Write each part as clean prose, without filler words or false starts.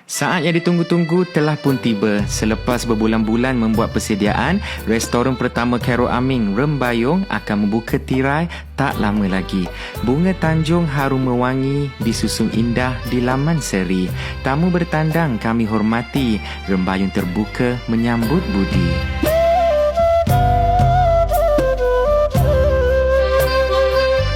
Saat yang ditunggu-tunggu telah pun tiba. Selepas berbulan-bulan membuat persediaan, restoran pertama Carol Aming, Rembayung akan membuka tirai tak lama lagi. Bunga Tanjung harum mewangi, disusun indah di laman seri. Tamu bertandang kami hormati, Rembayung terbuka menyambut budi.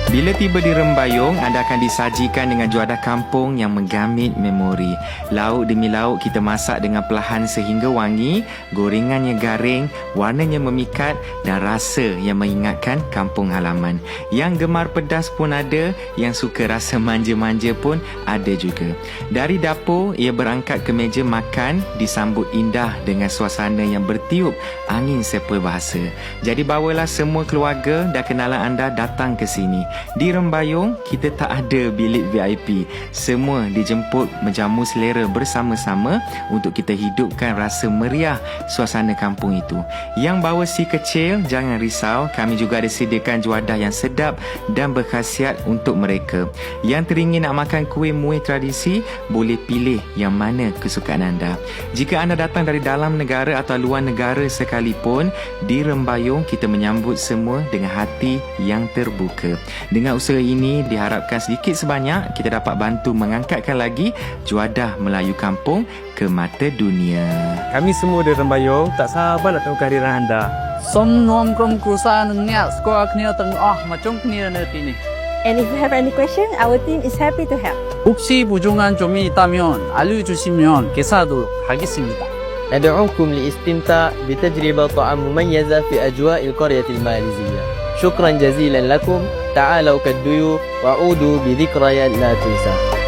Bila tiba di Rembayung, anda akan disajikan dengan juadah kampung yang menggamit memori. Lauk demi lauk kita masak dengan perlahan sehingga wangi, gorengannya garing, warnanya memikat dan rasa yang mengingatkan kampung halaman. Yang gemar pedas pun ada, yang suka rasa manja-manja pun ada juga. Dari dapur, ia berangkat ke meja makan, disambut indah dengan suasana yang bertiup angin sepoi bahasa. Jadi bawalah semua keluarga dan kenalan anda datang ke sini. Di Rembayung, kita tak ada bilik VIP. Semua dijemput menjamu selera bersama-sama untuk kita hidupkan rasa meriah suasana kampung itu. Yang bawa si kecil, jangan risau. Kami juga ada sediakan juadah yang sedap dan berkhasiat untuk mereka. Yang teringin nak makan kuih muih tradisi, boleh pilih yang mana kesukaan anda. Jika anda datang dari dalam negara atau luar negara sekalipun, di Rembayung kita menyambut semua dengan hati yang terbuka. Dengan usaha ini, diharapkan sedikit sebanyak kita dapat bantu mengangkatkan lagi juadah Melayu kampung ke mata dunia. Kami semua di Rembayung tak sabar nak tengok kehadiran anda. Som nom krom krusa nengnya skor knia teng macam knia nanti ni. And if you have any question, our team is happy to help. 혹시 부족한 점이 있다면 알려주시면 개사도 하겠습니다. ندعوكم لاستمتاع بتجربة طعام مميزة في أجواء القرية الماليزية. شكرا جزيلا لكم. تعالوا كالضيوف وعودوا بذكريات لا تنسى.